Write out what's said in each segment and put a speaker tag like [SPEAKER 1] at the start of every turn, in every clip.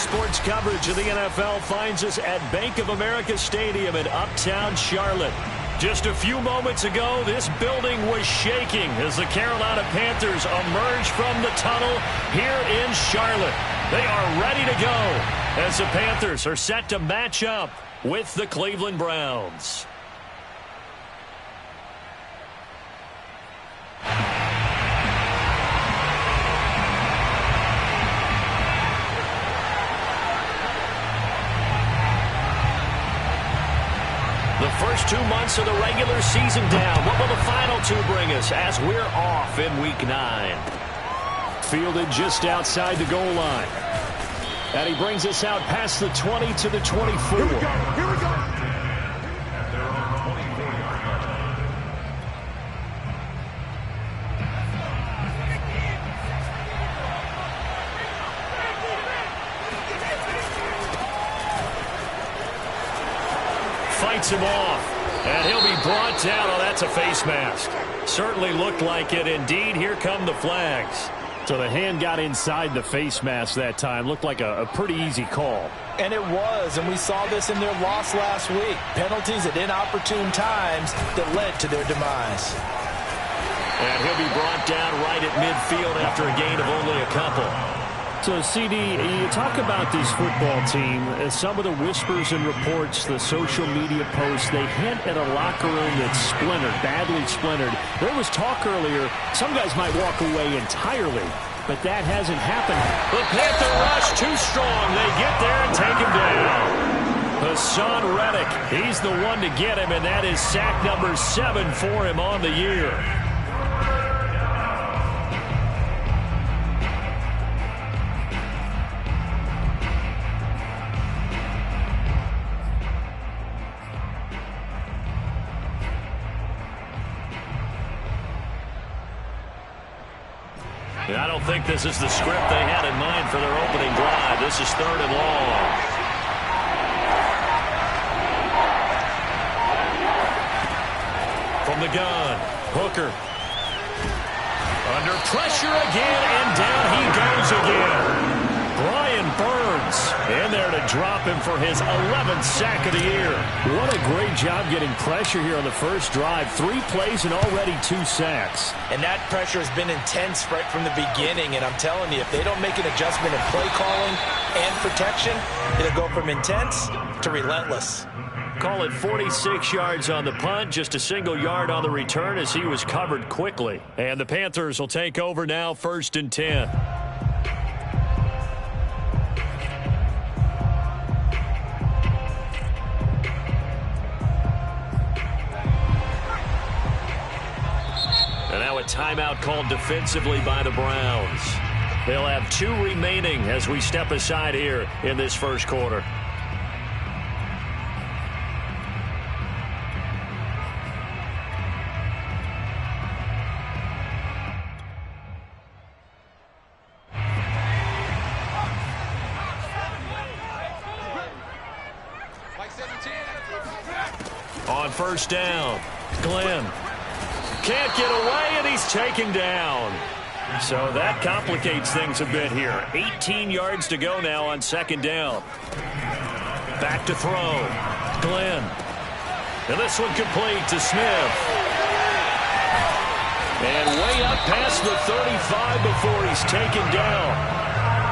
[SPEAKER 1] sports coverage of the NFL finds us at Bank of America Stadium in Uptown Charlotte. Just a few moments ago, this building was shaking as the Carolina Panthers emerged from the tunnel here in Charlotte. They are ready to go as the Panthers are set to match up with the Cleveland Browns. The first 2 months of the regular season down. What will the final two bring us as we're off in Week 9? Fielded just outside the goal line. And he brings us out past the 20 to the 24.
[SPEAKER 2] Here we go. Here we go.
[SPEAKER 1] Fights him off, and he'll be brought down. Oh, that's a face mask. Certainly looked like it. Indeed, here come the flags. So the hand got inside the face mask that time. Looked like a pretty easy call.
[SPEAKER 3] And it was, and we saw this in their loss last week. Penalties at inopportune times that led to their demise.
[SPEAKER 1] And he'll be brought down right at midfield after a gain of only a couple. So, CD, you talk about this football team, some of the whispers and reports, the social media posts, they hint at a locker room that's splintered, badly splintered. There was talk earlier, some guys might walk away entirely, but that hasn't happened. The Panther rush too strong. They get there and take him down. Hassan Reddick, he's the one to get him, and that is sack number 7 for him on the year. I don't think this is the script they had in mind for their opening drive. This is 3rd and long. From the gun, Hooker. Under pressure again, and down he goes again. Brian Burns in there to drop him for his 11th sack of the year. What a great job getting pressure here on the first drive. 3 plays and already 2 sacks.
[SPEAKER 3] And that pressure has been intense right from the beginning. And I'm telling you, if they don't make an adjustment in play calling and protection, it'll go from intense to relentless.
[SPEAKER 1] Call it 46 yards on the punt, just a single yard on the return as he was covered quickly. And the Panthers will take over now, 1st and 10. Timeout called defensively by the Browns. They'll have 2 remaining as we step aside here in this first quarter. On first down, Glenn. Can't get away, and he's taken down. So that complicates things a bit here. 18 yards to go now on 2nd down. Back to throw. Glenn. And this one complete to Smith. And way up past the 35 before he's taken down.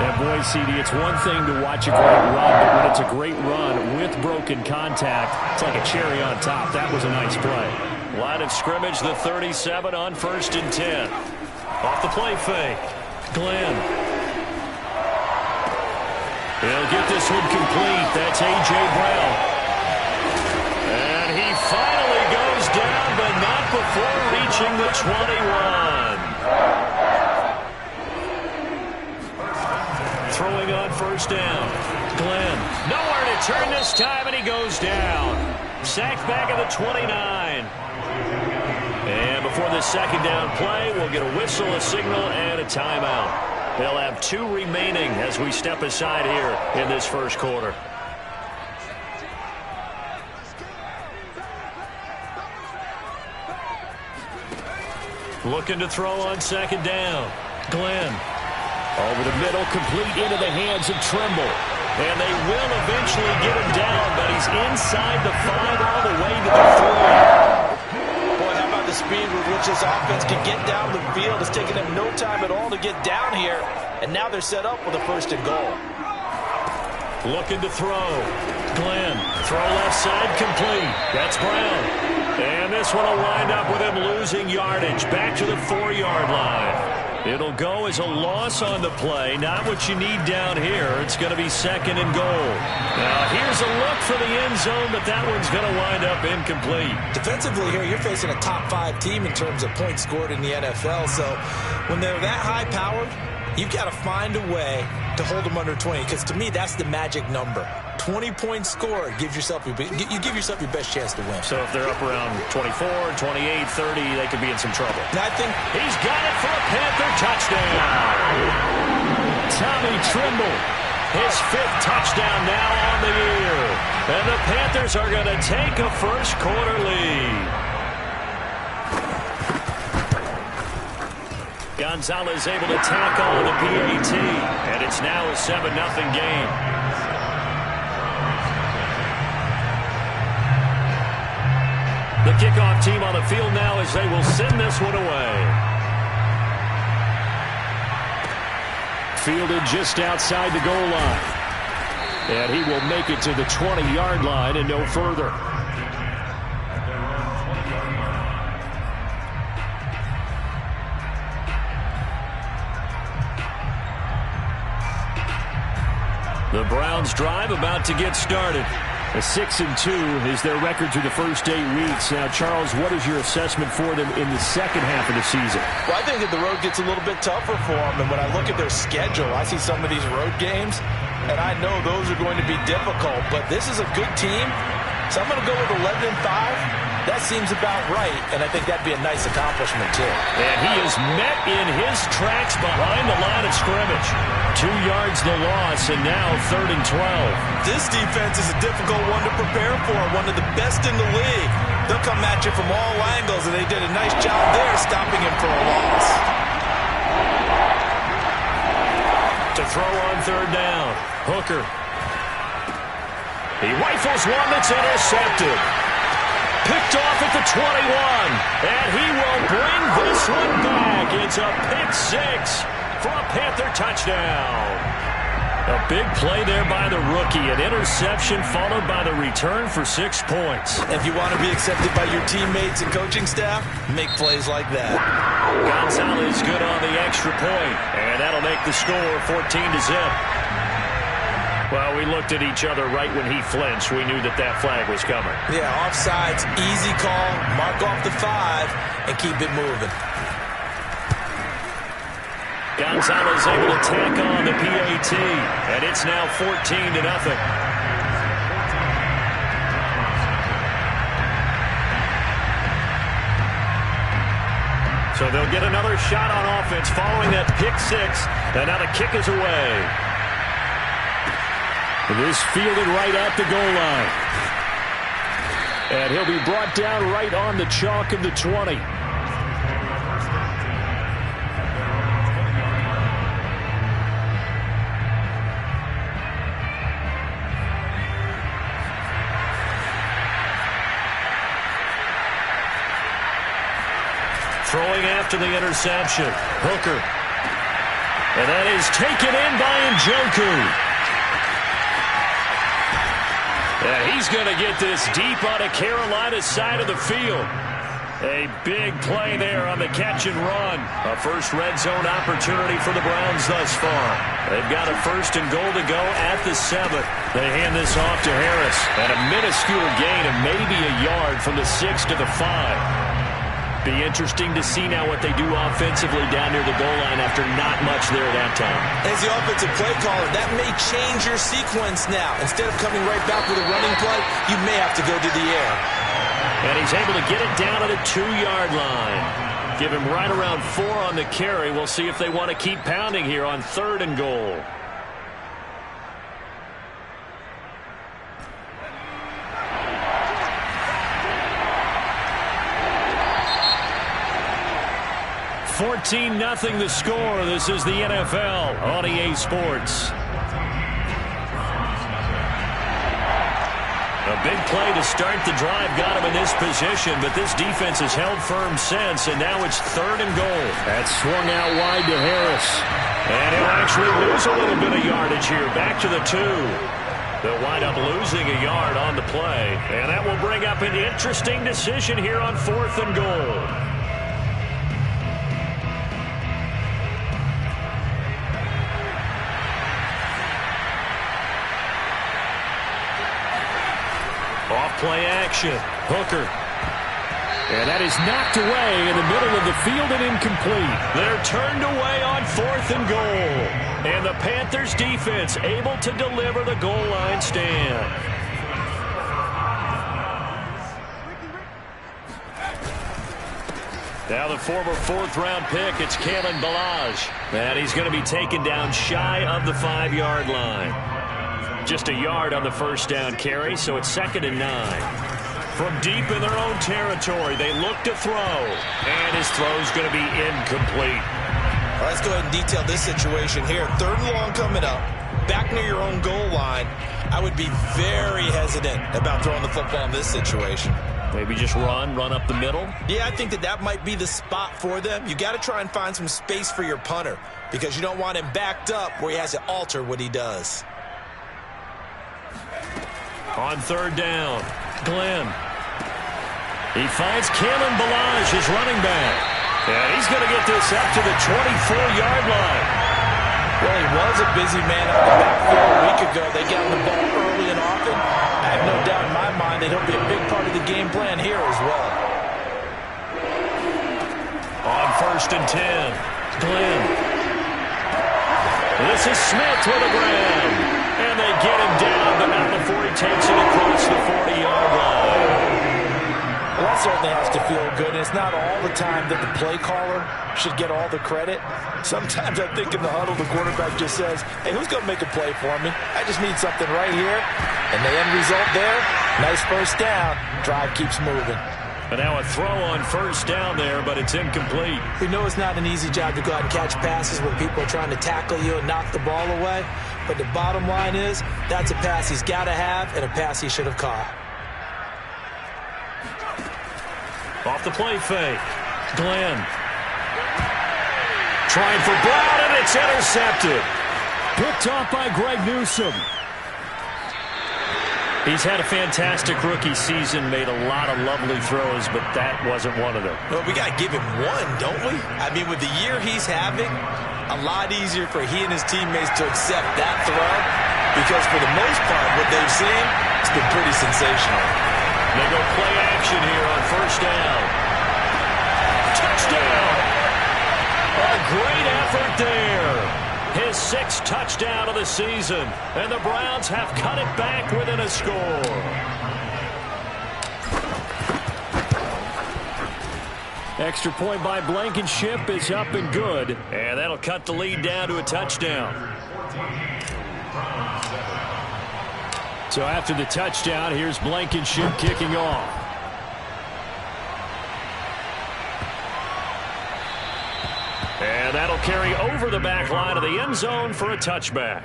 [SPEAKER 1] And boy, CD, it's one thing to watch a great run, but when it's a great run with broken contact, it's like a cherry on top. That was a nice play. Line of scrimmage, the 37 on 1st and 10. Off the play fake. Glenn. He'll get this one complete. That's A.J. Brown. And he finally goes down, but not before reaching the 21. Throwing on first down. Glenn. Nowhere to turn this time, and he goes down. Sacked back at the 29. And before this 2nd down play, we'll get a whistle, a signal, and a timeout. They'll have 2 remaining as we step aside here in this first quarter. Looking to throw on 2nd down. Glenn. Over the middle, complete into the hands of Trimble. And they will eventually get him down, but he's inside the 5 all the way to the 3.
[SPEAKER 3] Boy, how about the speed with which this offense can get down the field? It's taken them no time at all to get down here, and now they're set up with a 1st and goal.
[SPEAKER 1] Looking to throw. Glenn, throw left side, complete. That's Brown. And this one will wind up with him losing yardage. Back to the 4-yard line. It'll go as a loss on the play. Not what you need down here. It's going to be 2nd and goal. Now, here's a look for the end zone, but that one's going to wind up incomplete.
[SPEAKER 3] Defensively here, you're facing a top 5 team in terms of points scored in the NFL. So when they're that high-powered, you've got to find a way to hold them under 20, because to me, that's the magic number. 20 points scored, you give yourself your best chance to win.
[SPEAKER 1] So if they're up around 24, 28, 30, they could be in some trouble.
[SPEAKER 3] And I think
[SPEAKER 1] he's got it for a Panther touchdown. Tommy Trimble, his 5th touchdown now on the year. And the Panthers are going to take a first-quarter lead. Gonzalez able to tackle the PAT, and it's now a 7-0 game. The kickoff team on the field now as they will send this one away. Fielded just outside the goal line. And he will make it to the 20-yard line and no further. The Browns drive about to get started. A 6-2 is their record through the first 8 weeks. Now, Charles, what is your assessment for them in the second half of the season?
[SPEAKER 3] Well, I think that the road gets a little bit tougher for them. And when I look at their schedule, I see some of these road games, and I know those are going to be difficult. But this is a good team, so I'm going to go with 11-5. That seems about right, and I think that'd be a nice accomplishment, too.
[SPEAKER 1] And he is met in his tracks behind the line of scrimmage. 2 yards the loss, and now 3rd and 12.
[SPEAKER 3] This defense is a difficult one to prepare for, one of the best in the league. They'll come at you from all angles, and they did a nice job there stopping him for a loss.
[SPEAKER 1] To throw on 3rd down, Hooker. He rifles one that's intercepted. Picked off at the 21, and he will bring this one back. It's a pick 6 for a Panther touchdown. A big play there by the rookie. An interception followed by the return for 6 points.
[SPEAKER 3] If you want to be accepted by your teammates and coaching staff, make plays like that.
[SPEAKER 1] Gonzalez good on the extra point, and that'll make the score 14-0. Well, we looked at each other right when he flinched. We knew that that flag was coming.
[SPEAKER 3] Yeah, offsides, easy call, mark off the 5, and keep it moving.
[SPEAKER 1] Gonzalez able to tack on the PAT, and it's now 14-0. So they'll get another shot on offense following that pick 6, and now the kick is away. This fielded right at the goal line. And he'll be brought down right on the chalk of the 20. Throwing after the interception. Hooker. And that is taken in by Njoku. And he's going to get this deep on a Carolina side of the field. A big play there on the catch and run. A first red zone opportunity for the Browns thus far. They've got a 1st and goal to go at the 7. They hand this off to Harris. And a minuscule gain of maybe a yard from the 6 to the 5. Be interesting to see now what they do offensively down near the goal line after not much there that time.
[SPEAKER 3] As the offensive play caller, that may change your sequence now. Instead of coming right back with a running play, you may have to go to the air.
[SPEAKER 1] And he's able to get it down to the 2-yard line. Give him right around 4 on the carry. We'll see if they want to keep pounding here on 3rd and goal. $14-0 the score. This is the NFL on EA Sports. A big play to start the drive got him in this position, but this defense has held firm since, and now it's 3rd and goal.
[SPEAKER 2] That's swung out wide to Harris.
[SPEAKER 1] And he'll actually lose a little bit of yardage here, back to the 2. They'll wind up losing a yard on the play, and that will bring up an interesting decision here on 4th and goal. Off-play action. Hooker.
[SPEAKER 2] And that is knocked away in the middle of the field and incomplete.
[SPEAKER 1] They're turned away on 4th and goal. And the Panthers defense able to deliver the goal line stand. Now the former 4th-round pick, it's Kalen Ballage. And he's going to be taken down shy of the 5-yard line. Just a yard on the first down carry, so it's 2nd and 9. From deep in their own territory, they look to throw. And his throw's going to be incomplete.
[SPEAKER 3] Well, let's go ahead and detail this situation here. 3rd and long coming up. Back near your own goal line. I would be very hesitant about throwing the football in this situation.
[SPEAKER 1] Maybe just run up the middle?
[SPEAKER 3] Yeah, I think that might be the spot for them. You got to try and find some space for your punter because you don't want him backed up where he has to alter what he does.
[SPEAKER 1] On 3rd down, Glenn. He finds Kalen Ballage, his running back. And he's going to get this up to the 24-yard line.
[SPEAKER 3] Well, he was a busy man out the backfield a week ago. They got the ball early and often. I have no doubt in my mind that he'll be a big part of the game plan here as well.
[SPEAKER 1] On 1st and 10, Glenn. This is Smith with a grab. And they get him down, but not before he takes it across the 40-yard line.
[SPEAKER 3] Well, that certainly has to feel good. And it's not all the time that the play caller should get all the credit. Sometimes I think in the huddle, the quarterback just says, hey, who's going to make a play for me? I just need something right here. And the end result there, nice first down. Drive keeps moving.
[SPEAKER 1] And now a throw on 1st down there, but it's incomplete.
[SPEAKER 3] We know it's not an easy job to go out and catch passes when people are trying to tackle you and knock the ball away. But the bottom line is, that's a pass he's got to have and a pass he should have caught.
[SPEAKER 1] Off the play fake. Glenn. Trying for Brown, and it's intercepted.
[SPEAKER 2] Picked off by Greg Newsome.
[SPEAKER 1] He's had a fantastic rookie season, made a lot of lovely throws, but that wasn't one of them.
[SPEAKER 3] Well, we got to give him one, don't we? I mean, with the year he's having, a lot easier for he and his teammates to accept that throw because for the most part, what they've seen, it's been pretty sensational.
[SPEAKER 1] They go play action here on 1st down. Touchdown! A great effort there. His 6th touchdown of the season. And the Browns have cut it back within a score.
[SPEAKER 2] Extra point by Blankenship is up and good.
[SPEAKER 1] And that'll cut the lead down to a touchdown.
[SPEAKER 2] So after the touchdown, here's Blankenship kicking off.
[SPEAKER 1] And that'll carry over the back line of the end zone for a touchback.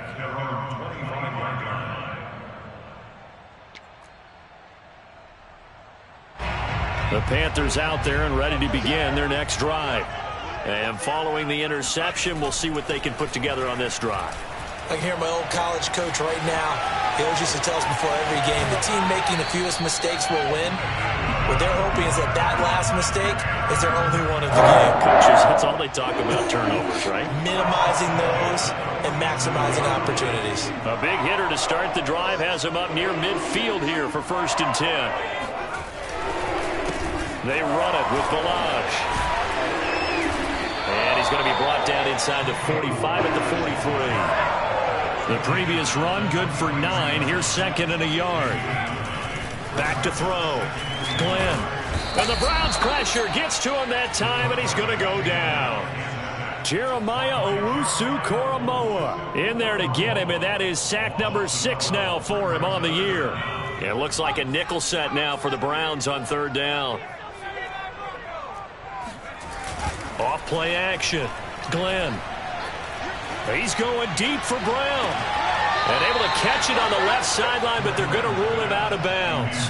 [SPEAKER 1] The Panthers out there and ready to begin their next drive. And following the interception, we'll see what they can put together on this drive.
[SPEAKER 3] I can hear my old college coach right now. He always used to tell us before every game, the team making the fewest mistakes will win. What they're hoping is that that last mistake is their only one of the game.
[SPEAKER 1] Coaches, that's all they talk about, turnovers, right?
[SPEAKER 3] Minimizing those and maximizing opportunities.
[SPEAKER 1] A big hitter to start the drive has him up near midfield here for 1st and 10. They run it with Ballage. And he's going to be brought down inside the 45 at the 43. The previous run, good for 9. Here's 2nd and a yard. Back to throw. Glenn. And the Browns pressure gets to him that time, and he's going to go down.
[SPEAKER 2] Jeremiah Owusu-Koramoah in there to get him, and that is sack number 6 now for him on the year.
[SPEAKER 1] It looks like a nickel set now for the Browns on 3rd down. Off play action. Glenn. He's going deep for Brown.
[SPEAKER 2] And able to catch it on the left sideline, but they're going to rule him out of bounds.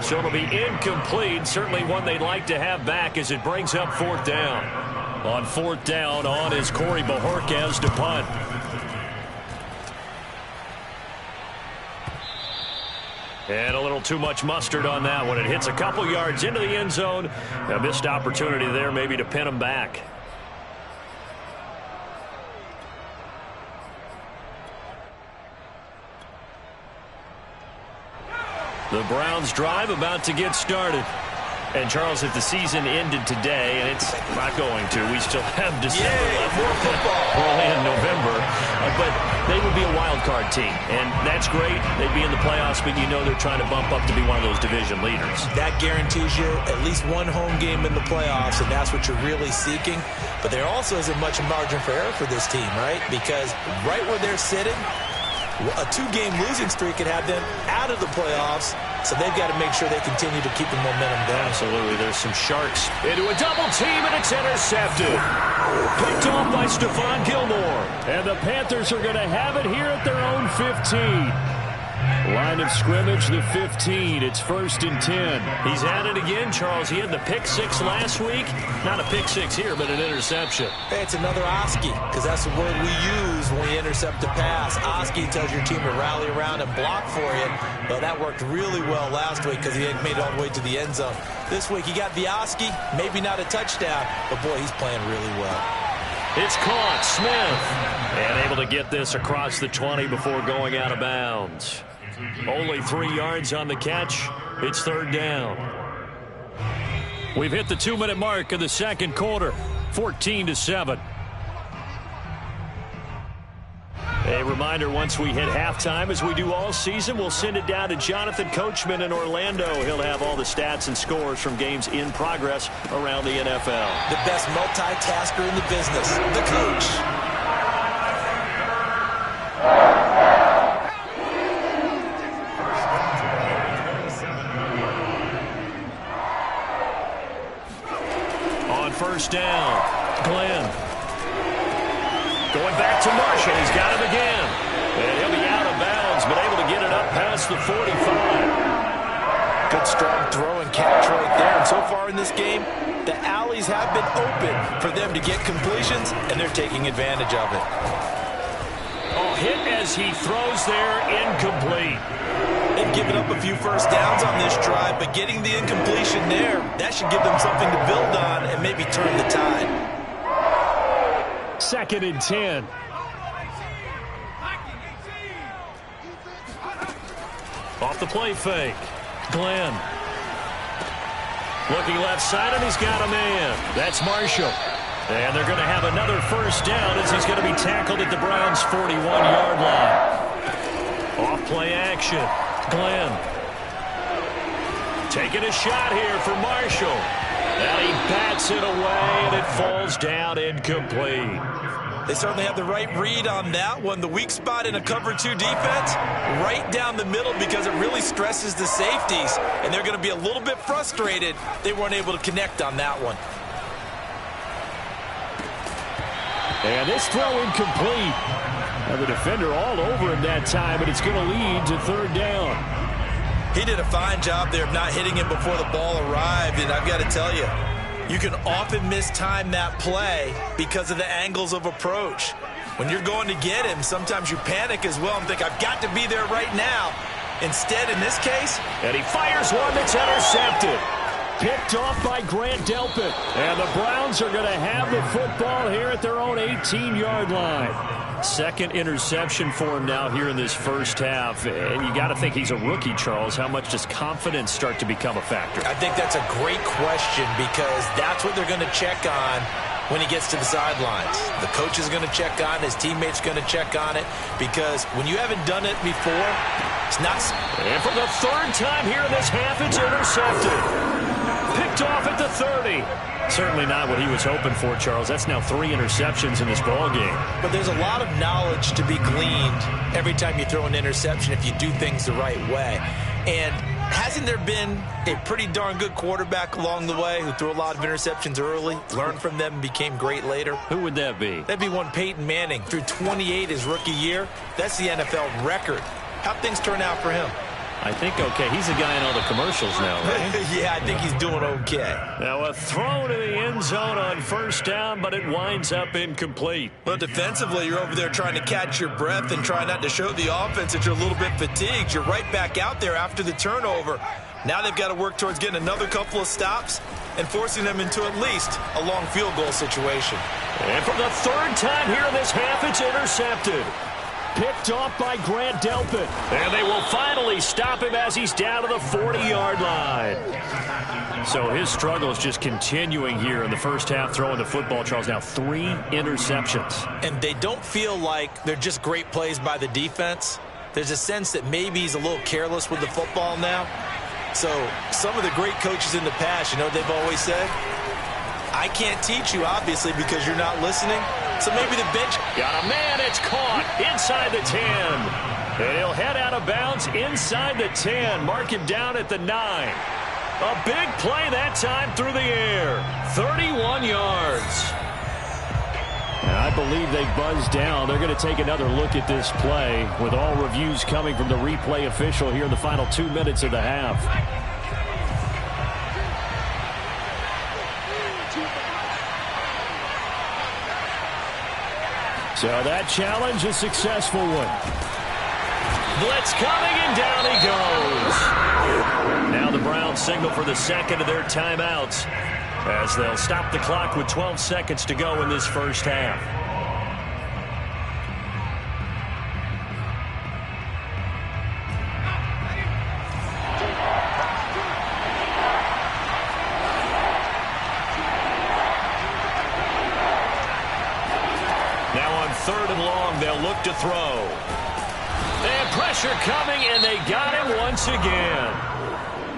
[SPEAKER 2] So it'll be incomplete. Certainly one they'd like to have back as it brings up fourth down. On fourth down, on is Corey Bajorquez to punt. And a little too much mustard on that one. It hits a couple yards into the end zone. A missed opportunity there maybe to pin him back. The Browns drive about to get started. And, Charles, if the season ended today, and it's not going to, we still have December left.
[SPEAKER 3] More football.
[SPEAKER 2] We're only in November. But they would be a wild card team. And that's great. They'd be in the playoffs, but you know they're trying to bump up to be one of those division leaders.
[SPEAKER 3] That guarantees you at least one home game in the playoffs, and that's what you're really seeking. But there also isn't much margin for error for this team, right? Because right where they're sitting, a two-game losing streak could have them out of the playoffs, so they've got to make sure they continue to keep the momentum going.
[SPEAKER 2] Absolutely. There's some sharks into a double team, and it's intercepted. Picked off by Stephon Gilmore.
[SPEAKER 1] And the Panthers are going to have it here at their own 15. Line of scrimmage, the 15. It's 1st and 10.
[SPEAKER 2] He's at it again, Charles. He had the pick six last week. Not a pick six here, but an interception.
[SPEAKER 3] Hey, it's another Oski, because that's the word we use when we intercept a pass. Oski tells your team to rally around and block for you. Well, that worked really well last week because he had made it all the way to the end zone. This week he got the Oski, maybe not a touchdown, but boy, he's playing really well.
[SPEAKER 2] It's caught. Smith. And able to get this across the 20 before going out of bounds. Only 3 yards on the catch. It's third down. We've hit the 2-minute mark of the second quarter. 14-7. A reminder, once we hit halftime, as we do all season, we'll send it down to Jonathan Coachman in Orlando. He'll have all the stats and scores from games in progress around the NFL.
[SPEAKER 3] The best multitasker in the business, the coach.
[SPEAKER 2] First down, Glenn. Going back to Marshall. He's got him again. And he'll be out of bounds, but able to get it up past the 45.
[SPEAKER 3] Good strong throw and catch right there. And so far in this game, the alleys have been open for them to get completions, and they're taking advantage of it.
[SPEAKER 2] Oh, hit as he throws there, incomplete.
[SPEAKER 3] They've given up a few first downs on this drive, but getting the incompletion there, that should give them something to build on and maybe turn the tide.
[SPEAKER 1] 2nd and 10.
[SPEAKER 2] Off the play fake. Glenn. Looking left side, and he's got a man. That's Marshall. And they're going to have another first down as he's going to be tackled at the Browns' 41-yard line. Off play action. Glenn. Taking a shot here for Marshall. And he bats it away, and it falls down incomplete.
[SPEAKER 3] They certainly have the right read on that one. The weak spot in a cover 2 defense, right down the middle because it really stresses the safeties. And they're going to be a little bit frustrated they weren't able to connect on that one.
[SPEAKER 1] And this throw incomplete. And the defender all over him that time, but it's going to lead to third down.
[SPEAKER 3] He did a fine job there of not hitting him before the ball arrived, and I've got to tell you, you can often mistime that play because of the angles of approach. When you're going to get him, sometimes you panic as well and think, I've got to be there right now. Instead, in this case,
[SPEAKER 2] and he fires one that's intercepted.
[SPEAKER 1] Picked off by Grant Delpit. And the Browns are going to have the football here at their own 18-yard line.
[SPEAKER 2] Second interception for him now here in this first half. And you got to think he's a rookie, Charles. How much does confidence start to become a factor?
[SPEAKER 3] I think that's a great question because that's what they're going to check on when he gets to the sidelines. The coach is going to check on, his teammates going to check on it, because when you haven't done it before, it's not.
[SPEAKER 2] And for the third time here in this half, it's intercepted. Picked off at the 30. Certainly not what he was hoping for, Charles. That's now 3 interceptions in this ball game.
[SPEAKER 3] But there's a lot of knowledge to be gleaned every time you throw an interception if you do things the right way. And hasn't there been a pretty darn good quarterback along the way who threw a lot of interceptions early, learned from them, and became great later?
[SPEAKER 2] Who would that be?
[SPEAKER 3] That'd be one Peyton Manning. Threw 28 his rookie year. That's the NFL record. How'd things turn out for him?
[SPEAKER 2] I think okay. He's a guy in all the commercials now, right?
[SPEAKER 3] Yeah, I think he's doing okay.
[SPEAKER 1] Now a throw to the end zone on first down, but it winds up incomplete.
[SPEAKER 3] Well, defensively, you're over there trying to catch your breath and try not to show the offense that you're a little bit fatigued. You're right back out there after the turnover. Now they've got to work towards getting another couple of stops and forcing them into at least a long field goal situation.
[SPEAKER 1] And for the third time here in this half, it's intercepted. Picked off by Grant Delpit. And they will finally stop him as he's down to the 40-yard line. So his struggle is just continuing here in the first half, throwing the football. Charles, now 3 interceptions.
[SPEAKER 3] And they don't feel like they're just great plays by the defense. There's a sense that maybe he's a little careless with the football now. So some of the great coaches in the past, you know what they've always said? I can't teach you, obviously, because you're not listening. So maybe the bench.
[SPEAKER 1] Got a man. It's caught inside the 10. And he'll head out of bounds inside the 10. Mark him down at the 9. A big play that time through the air. 31 yards. And I believe they buzzed down. They're going to take another look at this play with all reviews coming from the replay official here in the final 2 minutes of the half. So that challenge, a successful one. Blitz coming, and down he goes. Now the Browns signal for the second of their timeouts as they'll stop the clock with 12 seconds to go in this first half. Third and long, they'll look to throw. And pressure coming, and they got him once again.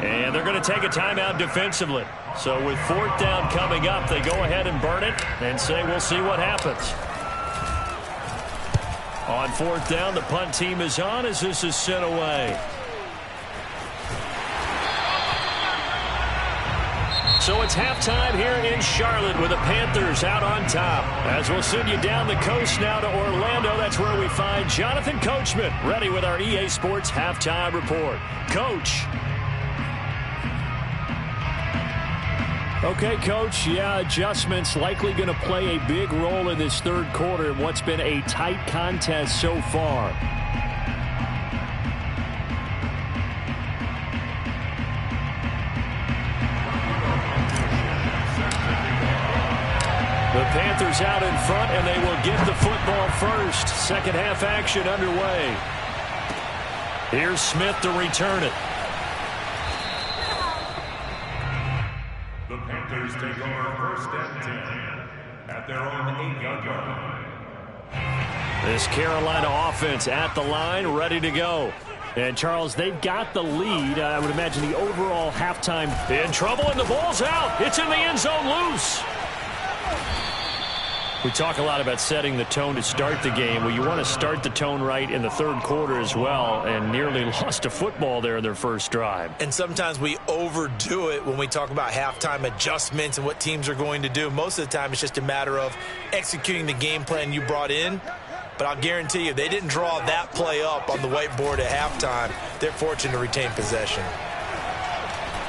[SPEAKER 1] And they're going to take a timeout defensively. So with fourth down coming up, they go ahead and burn it and say we'll see what happens. On fourth down, the punt team is on as this is sent away. So it's halftime here in Charlotte with the Panthers out on top. As we'll send you down the coast now to Orlando, that's where we find Jonathan Coachman ready with our EA Sports Halftime Report. Coach. Okay, Coach, yeah, adjustments likely going to play a big role in this third quarter in what's been a tight contest so far. The Panthers out in front, and they will get the football first. Second half action underway. Here's Smith to return it.
[SPEAKER 4] The Panthers take over first and 10 at their own 8-yard line.
[SPEAKER 1] This Carolina offense at the line, ready to go. And, Charles, they've got the lead. I would imagine the overall halftime. In trouble, and the ball's out. It's in the end zone loose. We talk a lot about setting the tone to start the game. Well, you want to start the tone right in the third quarter as well, and nearly lost a football there in their first drive.
[SPEAKER 3] And sometimes we overdo it when we talk about halftime adjustments and what teams are going to do. Most of the time, it's just a matter of executing the game plan you brought in. But I'll guarantee you, they didn't draw that play up on the whiteboard at halftime. They're fortunate to retain possession.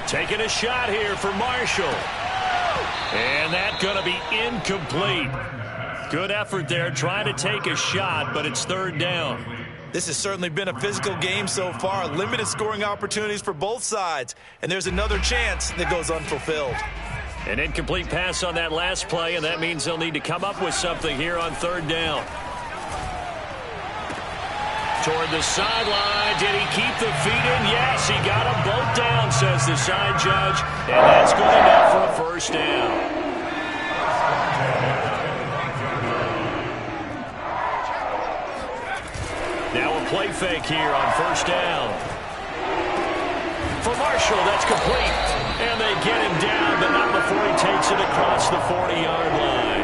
[SPEAKER 1] Taking a shot here for Marshall. And that's going to be incomplete. Good effort there, trying to take a shot, but it's third down.
[SPEAKER 3] This has certainly been a physical game so far. Limited scoring opportunities for both sides. And there's another chance that goes unfulfilled.
[SPEAKER 1] An incomplete pass on that last play, and that means they'll need to come up with something here on third down. Toward the sideline. Did he keep the feet in? Yes, he got them both down, says the side judge. And that's good enough for a first down. Now a play fake here on first down. For Marshall, that's complete. And they get him down, but not before he takes it across the 40-yard line.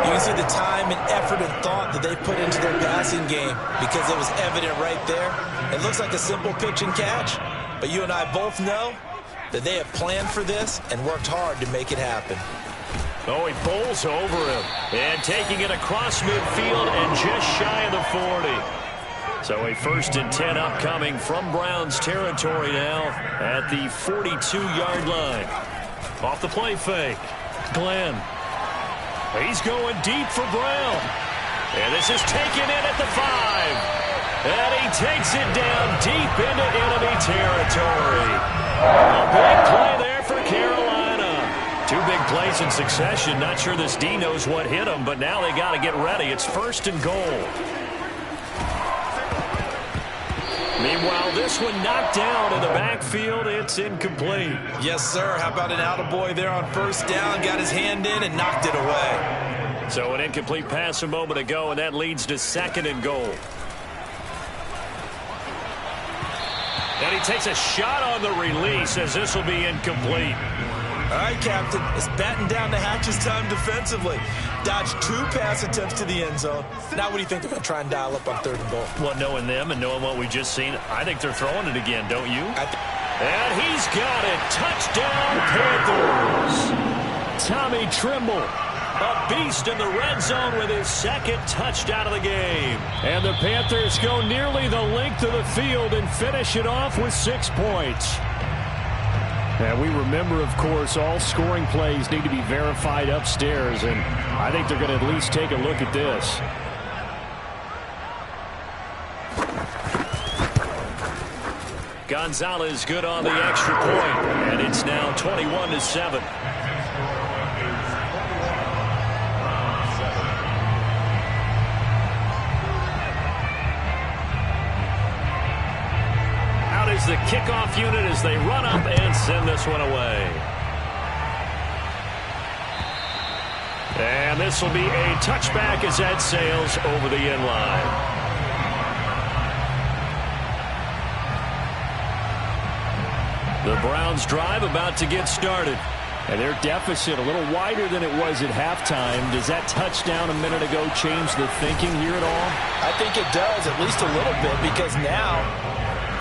[SPEAKER 3] You can see the time and effort and thought that they put into their passing game because it was evident right there. It looks like a simple pitch and catch, But you and I both know that they have planned for this and worked hard to make it happen.
[SPEAKER 2] Oh, he bowls over him. And taking it across midfield and just shy of the 40. So a 1st and 10 upcoming from Browns territory now at the 42-yard line. Off the play fake. Glenn. He's going deep for Brown. And this is taken in at the 5. And he takes it down deep into enemy territory. A big play there for Carolina. 2 big plays in succession. Not sure this D knows what hit him, but now they got to get ready. It's 1st and goal. Meanwhile, this one knocked down in the backfield. It's incomplete.
[SPEAKER 3] Yes, sir. How about an attaboy there on 1st down? Got his hand in and knocked it away.
[SPEAKER 2] So an incomplete pass a moment ago, and that leads to 2nd and goal. And he takes a shot on the release as this will be incomplete.
[SPEAKER 3] All right, Captain. It's batten down the hatches time defensively. Dodged 2 pass attempts to the end zone. Now what do you think they're going to try and dial up on 3rd and goal?
[SPEAKER 2] Well, knowing them and knowing what we just seen, I think they're throwing it again, don't you? And he's got it. Touchdown, Panthers.
[SPEAKER 1] Tommy Trimble.
[SPEAKER 2] A beast in the red zone with his 2nd touchdown of the game.
[SPEAKER 1] And the Panthers go nearly the length of the field and finish it off with 6 points. And we remember, of course, all scoring plays need to be verified upstairs, and I think they're going to at least take a look at this.
[SPEAKER 2] Gonzalez good on the extra point, and it's now 21-7. The kickoff unit as they run up and send this one away. And this will be a touchback as that sails over the end line. The Browns drive about to get started.
[SPEAKER 1] And their deficit a little wider than it was at halftime. Does that touchdown a minute ago change the thinking here at all?
[SPEAKER 3] I think it does, at least a little bit, because now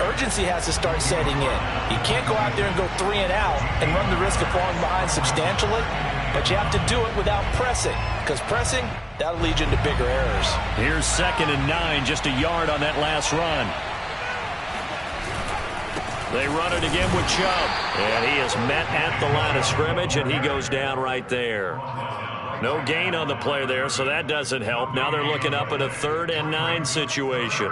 [SPEAKER 3] urgency has to start setting in. You can't go out there and go 3 and out and run the risk of falling behind substantially, but you have to do it without pressing, because pressing, that'll lead you into bigger errors.
[SPEAKER 2] Here's 2nd and 9, just a yard on that last run. They run it again with Chubb, and he is met at the line of scrimmage, and he goes down right there. No gain on the play there, so that doesn't help. Now they're looking up at a 3rd and 9 situation.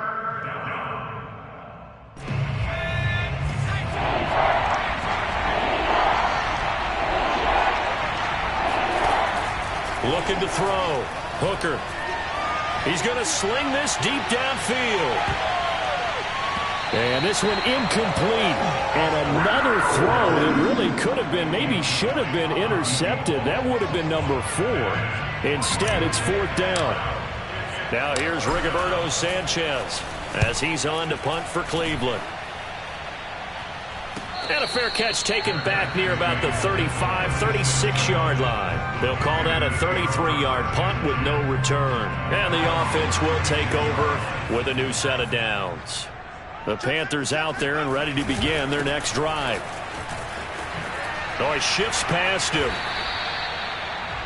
[SPEAKER 2] Looking to throw. Hooker. He's going to sling this deep downfield.
[SPEAKER 1] And this one incomplete. And another throw that really could have been, maybe should have been intercepted. That would have been number 4. Instead, it's 4th down.
[SPEAKER 2] Now here's Rigoberto Sanchez as he's on to punt for Cleveland. And a fair catch taken back near about the 35, 36-yard line. They'll call that a 33-yard punt with no return. And the offense will take over with a new set of downs. The Panthers out there and ready to begin their next drive. Oh, he shifts past him.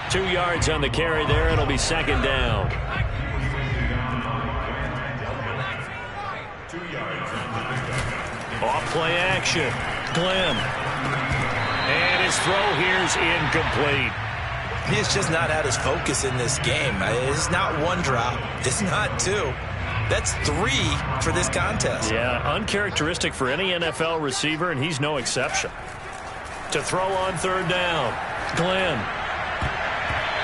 [SPEAKER 2] 2 yards on the carry there, and it'll be 2nd down. Off play action. Glenn. And his throw here's incomplete.
[SPEAKER 3] He's just not had his focus in this game. It's not 1 drop. It's not 2. That's 3 for this contest.
[SPEAKER 2] Yeah, uncharacteristic for any NFL receiver, and he's no exception. To throw on 3rd down. Glenn.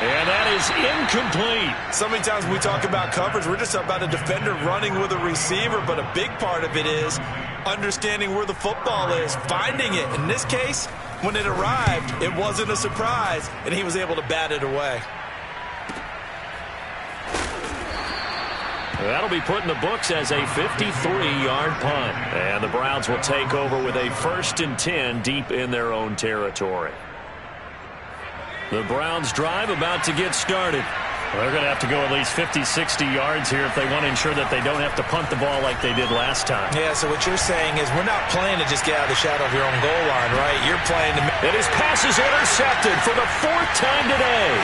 [SPEAKER 2] And that is incomplete.
[SPEAKER 3] So many times when we talk about coverage, we're just about a defender running with a receiver, but a big part of it is understanding where the football is, finding it. In this case, when it arrived, it wasn't a surprise, and he was able to bat it away.
[SPEAKER 2] That'll be put in the books as a 53-yard punt. And the Browns will take over with a 1st and 10 deep in their own territory. The Browns drive about to get started.
[SPEAKER 1] They're going to have to go at least 50, 60 yards here if they want to ensure that they don't have to punt the ball like they did last time.
[SPEAKER 3] Yeah, so what you're saying is we're not playing to just get out of the shadow of your own goal line, right? You're playing to...
[SPEAKER 2] And his pass is intercepted for the 4th time today.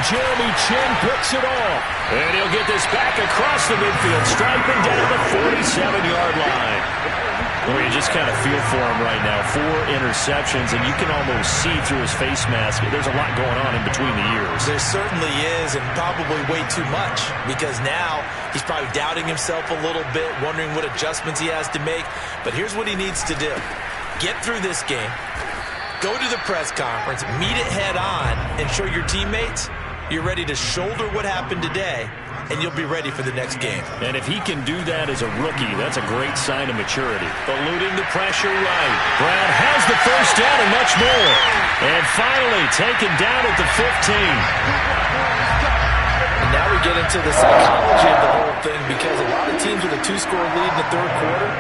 [SPEAKER 1] Jeremy Chin picks it off.
[SPEAKER 2] And he'll get this back across the midfield, striping down the 47-yard line.
[SPEAKER 1] Well, you just kind of feel for him right now. 4 interceptions, and you can almost see through his face mask. There's a lot going on in between the ears.
[SPEAKER 3] There certainly is, and probably way too much, because now he's probably doubting himself a little bit, wondering what adjustments he has to make. But here's what he needs to do. Get through this game, go to the press conference, meet it head on, and show your teammates you're ready to shoulder what happened today, and you'll be ready for the next game.
[SPEAKER 1] And if he can do that as a rookie, that's a great sign of maturity.
[SPEAKER 2] Eluding the pressure right. Brown has the first down and much more.
[SPEAKER 1] And finally taken down at the 15.
[SPEAKER 3] And now we get into the psychology of the whole thing, because a lot of teams with a 2-score lead in the third quarter,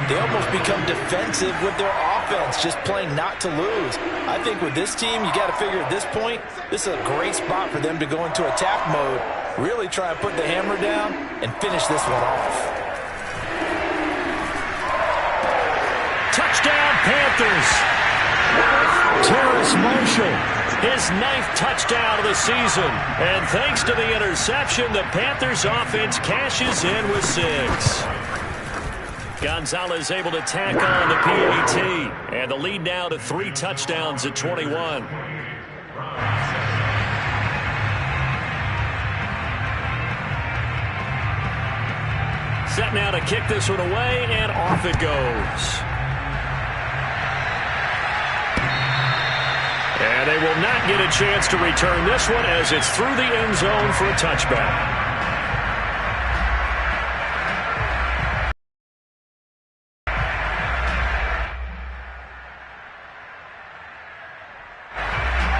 [SPEAKER 3] they almost become defensive with their offense, just playing not to lose. I think with this team, you got to figure at this point, this is a great spot for them to go into attack mode, really try and put the hammer down and finish this one off.
[SPEAKER 2] Touchdown, Panthers.
[SPEAKER 1] Terrace Marshall,
[SPEAKER 2] his 9th touchdown of the season. And thanks to the interception, the Panthers offense cashes in with 6. Gonzalez able to tack on the PAT. And the lead now to 3 touchdowns at 21. Set now to kick this one away, and off it goes. And they will not get a chance to return this one as it's through the end zone for a touchback.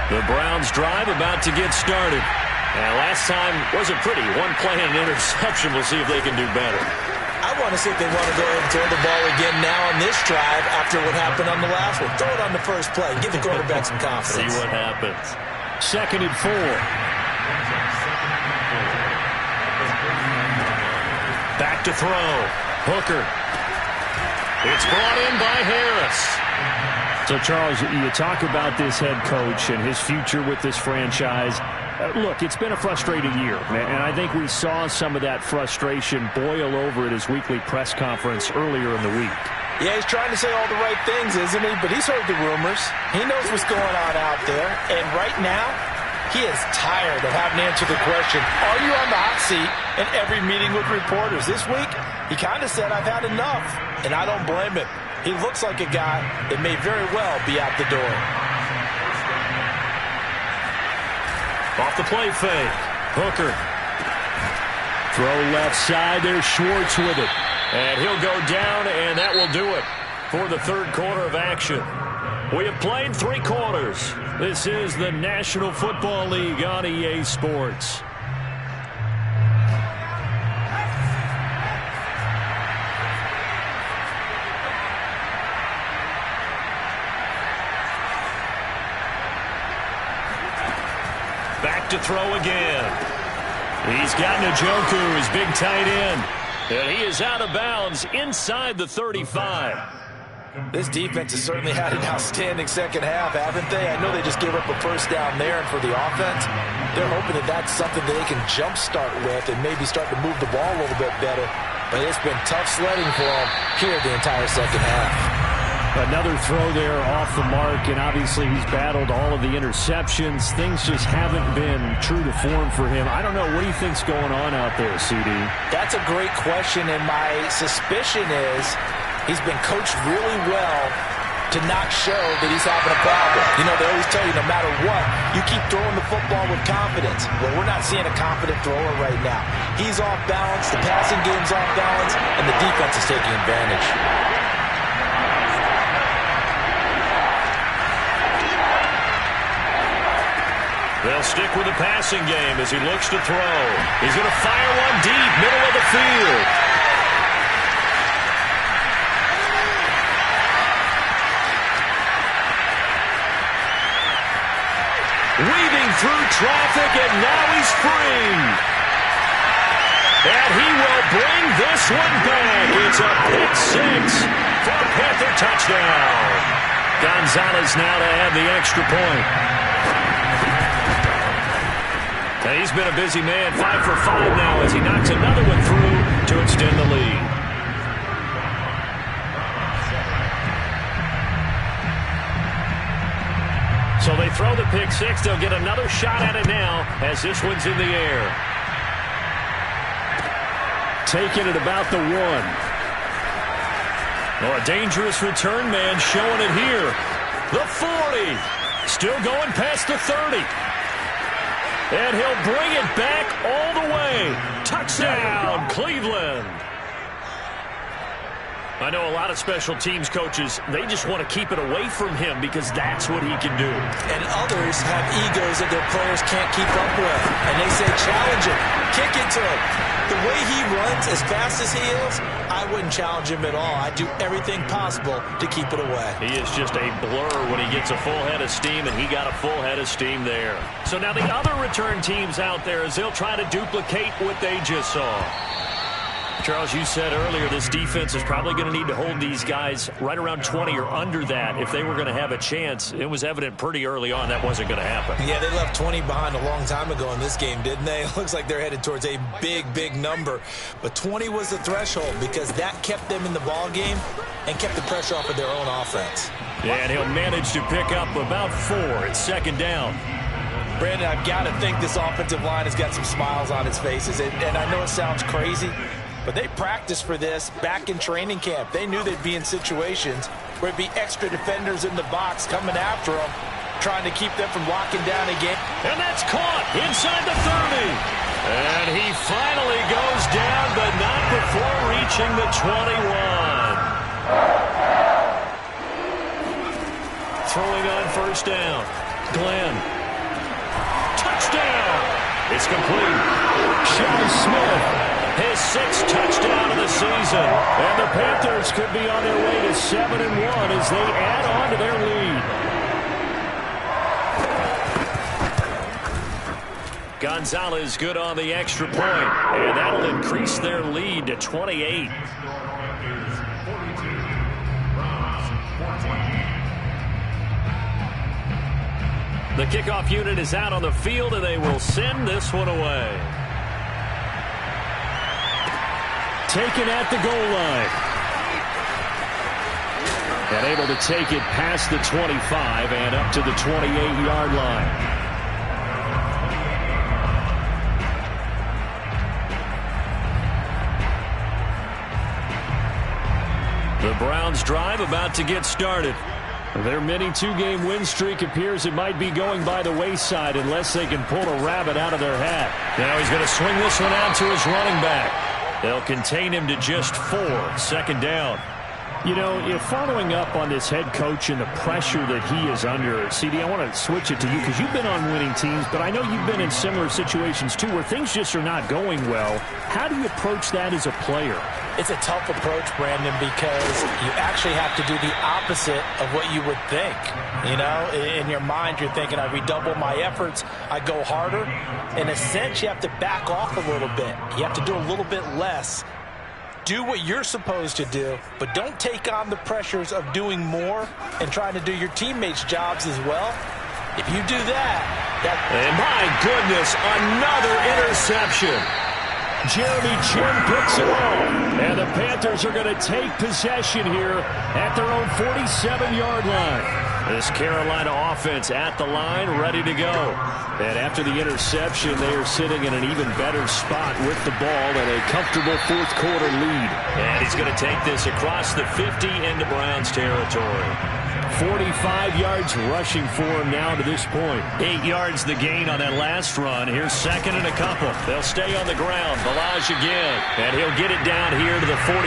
[SPEAKER 2] The Browns drive about to get started. And last time wasn't pretty. 1 play and an interception. We'll see if they can do better.
[SPEAKER 3] I want to see if they want to go ahead and throw the ball again now on this drive after what happened on the last one. Throw it on the first play. Give the quarterback some confidence.
[SPEAKER 2] See what happens.
[SPEAKER 1] 2nd and 4.
[SPEAKER 2] Back to throw. Hooker. It's brought in by Harris.
[SPEAKER 1] So, Charles, you talk about this head coach and his future with this franchise. Look, it's been a frustrating year, and I think we saw some of that frustration boil over at his weekly press conference earlier in the week.
[SPEAKER 3] Yeah, he's trying to say all the right things, isn't he? But he's heard the rumors. He knows what's going on out there. And right now, he is tired of having to answer the question, are you on the hot seat in every meeting with reporters? This week, he kind of said, I've had enough. And I don't blame him. He looks like a guy that may very well be out the door.
[SPEAKER 2] Off the play fake. Hooker.
[SPEAKER 1] Throw left side. There's Schwartz with it.
[SPEAKER 2] And he'll go down, and that will do it for the third quarter of action. We have played 3 quarters. This is the National Football League on EA Sports. Back to throw again. He's got Njoku, his big tight end. And he is out of bounds inside the 35.
[SPEAKER 3] This defense has certainly had an outstanding second half, haven't they? I know they just gave up a first down there, and for the offense, they're hoping that that's something that they can jumpstart with and maybe start to move the ball a little bit better. But it's been tough sledding for them here the entire second half.
[SPEAKER 1] Another throw there off the mark, and obviously he's battled all of the interceptions. Things just haven't been true to form for him. I don't know. What do you think's going on out there, CD?
[SPEAKER 3] That's a great question, and my suspicion is he's been coached really well to not show that he's having a problem. You know, they always tell you no matter what, you keep throwing the football with confidence. Well, we're not seeing a confident thrower right now. He's off balance, the passing game's off balance, and the defense is taking advantage.
[SPEAKER 2] They'll stick with the passing game as he looks to throw. He's going to fire one deep, middle of the field. Weaving through traffic, and now he's free. And he will bring this one back. It's a pick six for a Panther touchdown. Gonzalez now to add the extra point. And he's been a busy man, 5 for 5 now as he knocks another one through to extend the lead. So they throw the pick six. They'll get another shot at it now as this one's in the air.
[SPEAKER 1] Taking it about the 1.
[SPEAKER 2] Oh, a dangerous return man showing it here. The 40. Still going past the 30. And he'll bring it back all the way. Touchdown, Cleveland. I know a lot of special teams coaches, they just want to keep it away from him because that's what he can do.
[SPEAKER 3] And others have egos that their players can't keep up with. And they say, challenge him, kick it to him. The way he runs as fast as he is, I wouldn't challenge him at all. I'd do everything possible to keep it away.
[SPEAKER 2] He is just a blur when he gets a full head of steam, and he got a full head of steam there. So now the other return teams out there, as they'll try to duplicate what they just saw. Charles, you said earlier this defense is probably going to need to hold these guys right around 20 or under that if they were going to have a chance. It was evident pretty early on that wasn't going to happen.
[SPEAKER 3] Yeah, they left 20 behind a long time ago in this game, didn't they? It looks like they're headed towards a big, big number. But 20 was the threshold because that kept them in the ball game and kept the pressure off of their own offense.
[SPEAKER 2] Yeah, and he'll manage to pick up about 4. It's second down.
[SPEAKER 3] Brandon, I've got to think this offensive line has got some smiles on its faces. And I know it sounds crazy, but they practiced for this back in training camp. They knew they'd be in situations where it'd be extra defenders in the box coming after them, trying to keep them from locking down a game.
[SPEAKER 2] And that's caught inside the 30. And he finally goes down, but not before reaching the 21. Throwing on first down. Glenn. Touchdown. It's complete.
[SPEAKER 1] Sean Smith.
[SPEAKER 2] His 6th touchdown of the season.
[SPEAKER 1] And the Panthers could be on their way to 7-1 as they add on to their lead.
[SPEAKER 2] Gonzalez good on the extra point. And that'll increase their lead to 28. The kickoff unit is out on the field, and they will send this one away.
[SPEAKER 1] Taken at the goal line. And able to take it past the 25 and up to the 28-yard line.
[SPEAKER 2] The Browns drive about to get started.
[SPEAKER 1] Their mini 2-game win streak appears it might be going by the wayside unless they can pull a rabbit out of their hat.
[SPEAKER 2] Now he's going to swing this one out to his running back. They'll contain him to just 4. Second down.
[SPEAKER 1] You know, following up on this head coach and the pressure that he is under, CD, I want to switch it to you because you've been on winning teams, but I know you've been in similar situations too where things just are not going well. How do you approach that as a player?
[SPEAKER 3] It's a tough approach, Brandon, because you actually have to do the opposite of what you would think. You know, in your mind, you're thinking, I redouble my efforts, I go harder. In a sense, you have to back off a little bit. You have to do a little bit less. Do what you're supposed to do, but don't take on the pressures of doing more and trying to do your teammates' jobs as well. If you do that...
[SPEAKER 2] And my goodness, another interception.
[SPEAKER 1] Jeremy Chin picks it off. And the Panthers are going to take possession here at their own 47-yard line.
[SPEAKER 2] This Carolina offense at the line, ready to go.
[SPEAKER 1] And after the interception, they are sitting in an even better spot with the ball and a comfortable fourth-quarter lead.
[SPEAKER 2] And he's going to take this across the 50 into Browns territory.
[SPEAKER 1] 45 yards rushing for him now to this point.
[SPEAKER 2] 8 yards the gain on that last run. Here's second and a couple. They'll stay on the ground. Balaj again. And he'll get it down here to the 43.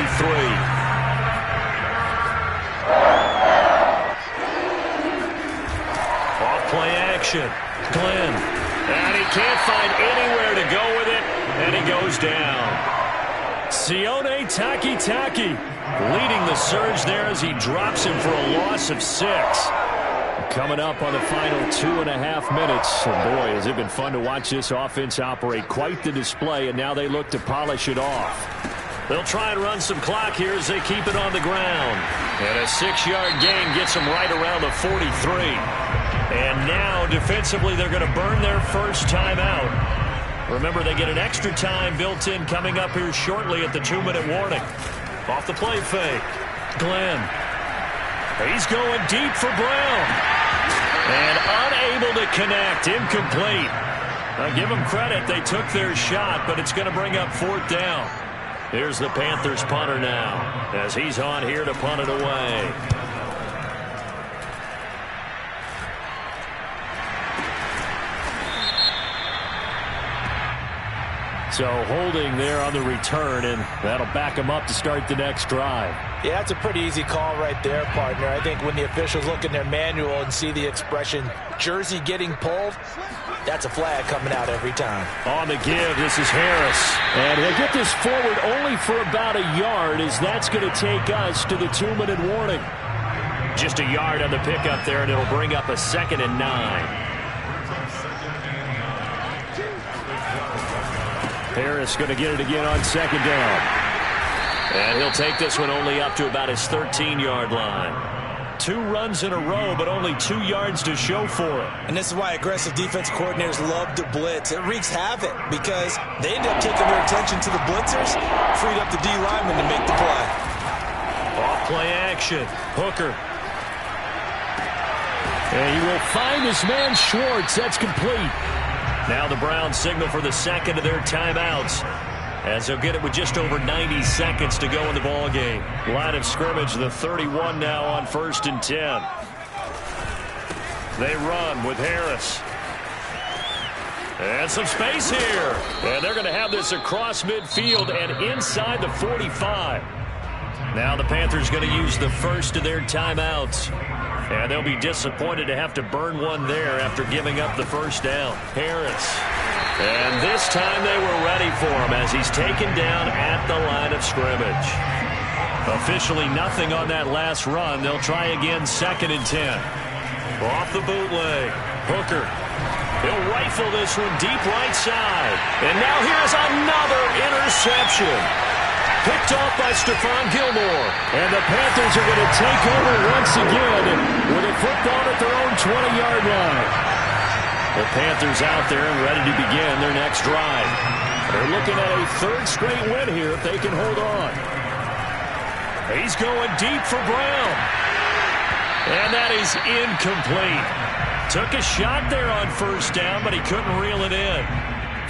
[SPEAKER 2] Play action. Glenn. And he can't find anywhere to go with it. And he goes down. Sione Takitaki leading the surge there as he drops him for a loss of 6.
[SPEAKER 1] Coming up on the final 2.5 minutes. And boy, has it been fun to watch this offense operate. Quite the display, and now they look to polish it off.
[SPEAKER 2] They'll try and run some clock here as they keep it on the ground. And a 6-yard gain gets them right around the 43. And now, defensively, they're going to burn their first timeout. Remember, they get an extra time built in coming up here shortly at the 2-minute warning. Off the play fake. Glenn. He's going deep for Brown. And unable to connect. Incomplete. Now, give them credit. They took their shot, but it's going to bring up 4th down. Here's the Panthers punter now as he's on here to punt it away.
[SPEAKER 1] So holding there on the return, and that'll back them up to start the next drive.
[SPEAKER 3] Yeah, that's a pretty easy call right there, partner. I think when the officials look in their manual and see the expression jersey getting pulled, that's a flag coming out every time.
[SPEAKER 1] On the give, this is Harris. And he'll get this forward only for about a yard, as that's going to take us to the 2-minute warning.
[SPEAKER 2] Just a yard on the pickup there, and it'll bring up a 2nd and 9.
[SPEAKER 1] Harris going to get it again on 2nd down.
[SPEAKER 2] And he'll take this one only up to about his 13-yard line. 2 runs in a row, but only 2 yards to show for it.
[SPEAKER 3] And this is why aggressive defense coordinators love to blitz. It wreaks havoc because they end up taking their attention to the blitzers, freed up the D lineman to make the play.
[SPEAKER 2] Off play action. Hooker.
[SPEAKER 1] And he will find his man Schwartz. That's complete.
[SPEAKER 2] Now the Browns signal for the 2nd of their timeouts, as they'll get it with just over 90 seconds to go in the ball game. Line of scrimmage, the 31 now on 1st and 10. They run with Harris. And some space here. And they're going to have this across midfield and inside the 45. Now the Panthers going to use the first of their timeouts. And they'll be disappointed to have to burn one there after giving up the first down. Harris. And this time they were ready for him as he's taken down at the line of scrimmage. Officially nothing on that last run. They'll try again 2nd and 10. Off the bootleg. Hooker. He'll rifle this one deep right side. And now here's another interception. Picked off by Stephon Gilmore.
[SPEAKER 1] And the Panthers are going to take over once again with a football at their own 20-yard line.
[SPEAKER 2] The Panthers out there and ready to begin their next drive.
[SPEAKER 1] They're looking at a 3rd straight win here if they can hold on.
[SPEAKER 2] He's going deep for Brown. And that is incomplete. Took a shot there on 1st down, but he couldn't reel it in.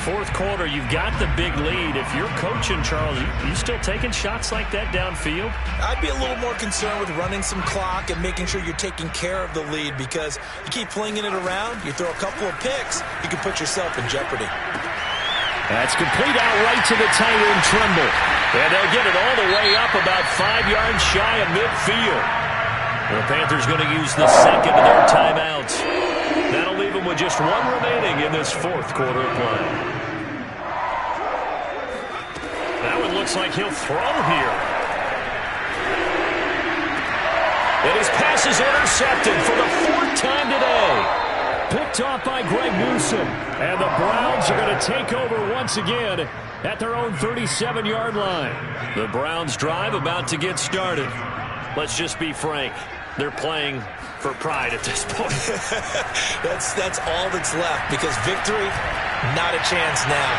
[SPEAKER 2] 4th quarter, you've got the big lead. If you're coaching, Charles, you still taking shots like that downfield?
[SPEAKER 3] I'd be a little more concerned with running some clock and making sure you're taking care of the lead, because you keep flinging it around, you throw a couple of picks, you can put yourself in jeopardy.
[SPEAKER 1] That's complete out right to the tight end, Tremble.
[SPEAKER 2] And they'll get it all the way up about 5 yards shy of midfield. The Panthers going to use the 2nd of their timeouts. That'll leave them with just 1 remaining in this 4th quarter of play. That one looks like he'll throw here. And his pass is intercepted for the 4th time today.
[SPEAKER 1] Picked off by Greg Newsom. And the Browns are going to take over once again at their own 37-yard line.
[SPEAKER 2] The Browns drive about to get started. Let's just be frank. They're playing for pride at this point.
[SPEAKER 3] That's all that's left, because victory, not a chance now.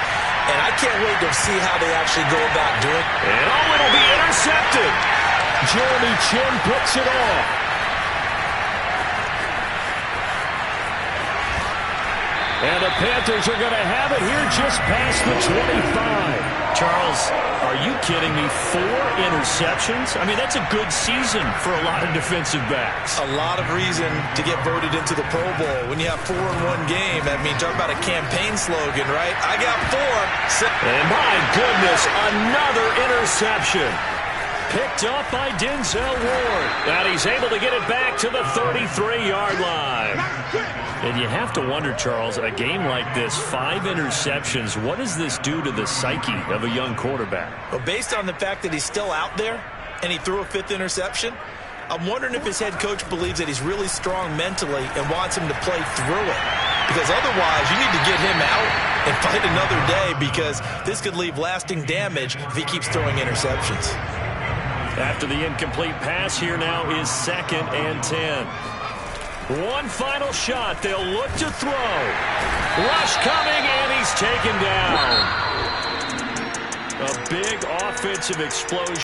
[SPEAKER 3] And I can't wait to see how they actually go about doing it.
[SPEAKER 2] And it'll be intercepted.
[SPEAKER 1] Jeremy Chin picks it off. And the Panthers are going to have it here just past the 25.
[SPEAKER 2] Charles, are you kidding me? 4 interceptions? I mean, that's a good season for a lot of defensive backs.
[SPEAKER 3] A lot of reason to get voted into the Pro Bowl. When you have 4 in one game, I mean, talk about a campaign slogan, right? I got 4.
[SPEAKER 2] And my goodness, another interception. Picked off by Denzel Ward. And he's able to get it back to the 33-yard line. And you have to wonder, Charles, a game like this, 5 interceptions, what does this do to the psyche of a young quarterback?
[SPEAKER 3] Well, based on the fact that he's still out there and he threw a 5th interception, I'm wondering if his head coach believes that he's really strong mentally and wants him to play through it. Because otherwise, you need to get him out and fight another day, because this could leave lasting damage if he keeps throwing interceptions.
[SPEAKER 2] After the incomplete pass, here now is 2nd and 10. One final shot. They'll look to throw. Rush coming, and he's taken down. A big offensive explosion.